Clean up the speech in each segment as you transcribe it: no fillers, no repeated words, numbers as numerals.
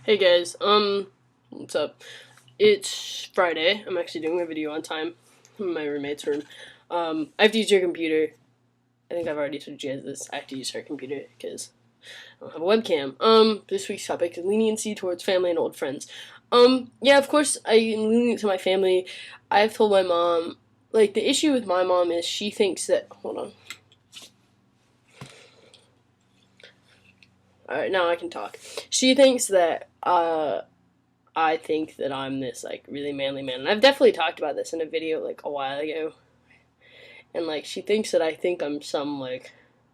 Hey guys, what's up? It's Friday. I'm actually doing a video on time in my roommate's room. I have to use your computer. I think I've already told you guys this. I have to use her computer because I don't have a webcam. This week's topic is leniency towards family and old friends. Yeah, of course I am lenient to my family. I've told my mom, like, the issue with my mom is she thinks that, hold on. Alright, now I can talk. She thinks that, I think that I'm this, like, really manly man. And I've definitely talked about this in a video, like, a while ago. And, like, she thinks that I think I'm some, like,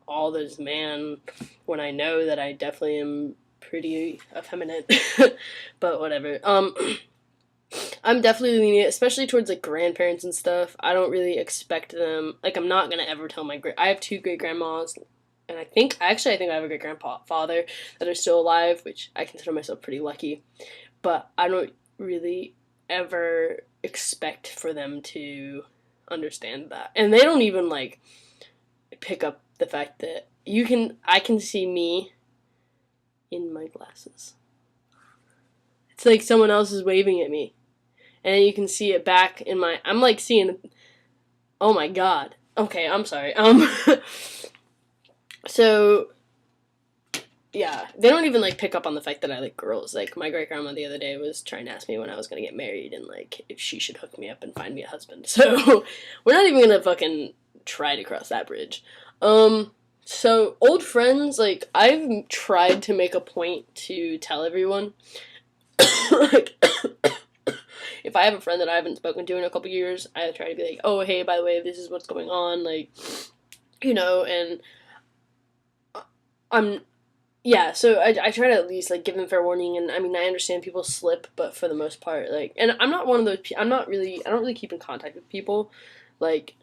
all this man when I know that I definitely am pretty effeminate. But whatever. I'm definitely lenient, especially towards, like, grandparents and stuff. I don't really expect them, like, I'm not gonna ever tell I have two great-grandmas, and I think I have a great-grandfather that are still alive, which I consider myself pretty lucky. But I don't really ever expect for them to understand that. And they don't even, like, pick up the fact that I can see me in my glasses. It's like someone else is waving at me. And then you can see it back in I'm like seeing, oh my god. Okay, I'm sorry. So, yeah, they don't even, like, pick up on the fact that I like girls. Like, my great-grandma the other day was trying to ask me when I was gonna get married and, like, if she should hook me up and find me a husband. So, we're not even gonna fucking try to cross that bridge. So, old friends, like, I've tried to make a point to tell everyone, like, if I have a friend that I haven't spoken to in a couple years, I try to be like, oh, hey, by the way, this is what's going on, like, and yeah, so I try to at least, like, give them fair warning, and, I mean, I understand people slip, but for the most part, like, and I'm not one of those, I don't really keep in contact with people, like,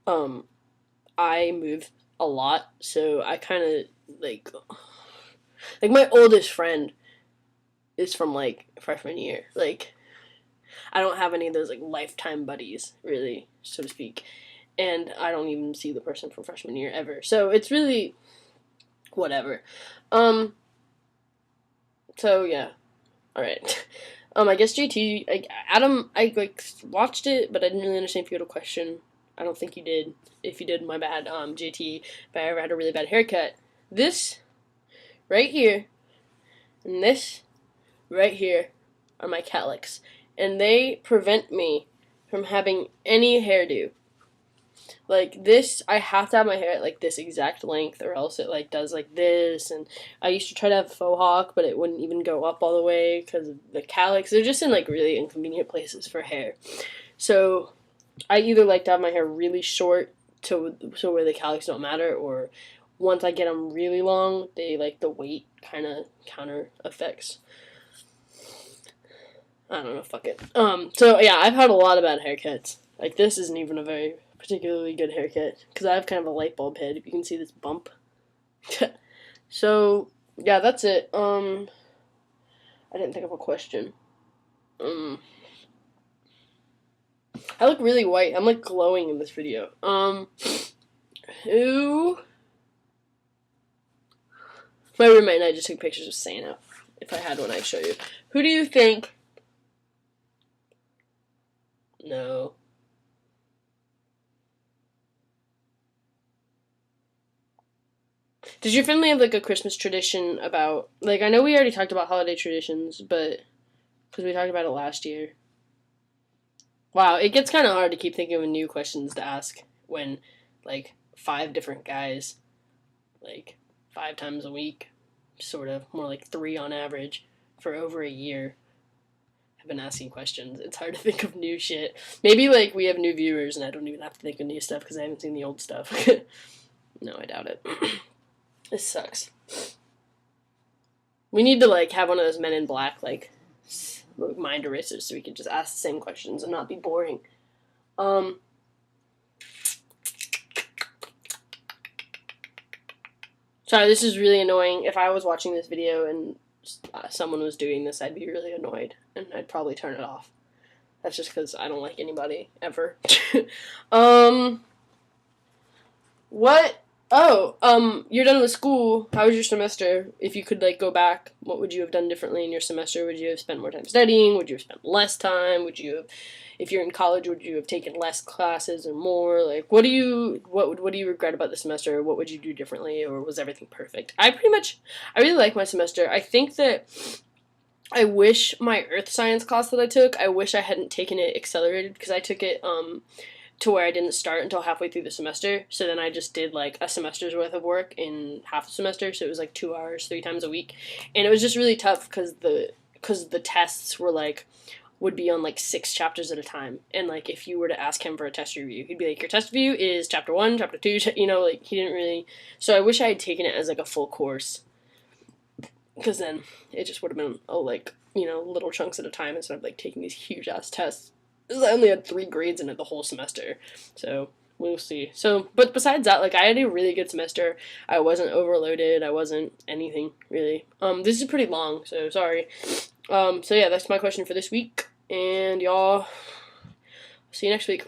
I move a lot, so I kind of, like, my oldest friend is from, like, freshman year, like, I don't have any of those, like, lifetime buddies, really, so to speak, and I don't even see the person from freshman year ever, so it's really whatever. So yeah, all right. I guess JT, Adam, I, like, watched it, but I didn't really understand if you had a question. I don't think you did. If you did, my bad. JT, if I ever had a really bad haircut, this right here and this right here are my cowlicks, and they prevent me from having any hairdo. Like, this, I have to have my hair at, like, this exact length, or else it, like, does, like, this, and I used to try to have faux hawk, but it wouldn't even go up all the way, because of the calyx. They're just in, like, really inconvenient places for hair. So, I either like to have my hair really short, so where the calyx don't matter, or once I get them really long, they, like, the weight kind of counter effects. I don't know, fuck it. So, yeah, I've had a lot of bad haircuts. Like, this isn't even a very particularly good haircut, because I have kind of a light bulb head, if you can see this bump. So, yeah, that's it. I didn't think of a question. I look really white. I'm, like, glowing in this video. Who... My roommate and I just took pictures of Santa. If I had one, I'd show you. Who do you think... No... Does your family have, like, a Christmas tradition about, like, I know we already talked about holiday traditions, but, because we talked about it last year. Wow, it gets kind of hard to keep thinking of new questions to ask when, like, 5 different guys, like, 5 times a week, sort of, more like 3 on average, for over a year, have been asking questions. It's hard to think of new shit. Maybe, like, we have new viewers, and I don't even have to think of new stuff, because I haven't seen the old stuff. No, I doubt it. This sucks. We need to, like, have one of those Men in Black, like, mind erasers so we can just ask the same questions and not be boring. Sorry, this is really annoying. If I was watching this video and someone was doing this, I'd be really annoyed, and I'd probably turn it off. That's just because I don't like anybody, ever. What Oh, you're done with school. How was your semester? If you could like go back, what would you have done differently in your semester? Would you have spent more time studying? Would you have spent less time? Would you have, if you're in college, would you have taken less classes or more? Like, what do you regret about the semester? What would you do differently, or was everything perfect? I really like my semester. I think that I wish my earth science class that I took, I wish I hadn't taken it accelerated because I took it to where I didn't start until halfway through the semester. So then I just did like a semester's worth of work in half a semester. So it was like 2 hours, 3 times a week, and it was just really tough because the tests were like would be on like 6 chapters at a time. And like if you were to ask him for a test review, he'd be like, "Your test review is chapter one, chapter two." Like he didn't really. So I wish I had taken it as like a full course because then it just would have been like little chunks at a time instead of like taking these huge ass tests. Because I only had 3 grades in it the whole semester, so we'll see. So, but besides that, like I had a really good semester. I wasn't overloaded. I wasn't anything really. This is pretty long, so sorry. So yeah, that's my question for this week, and y'all see you next week.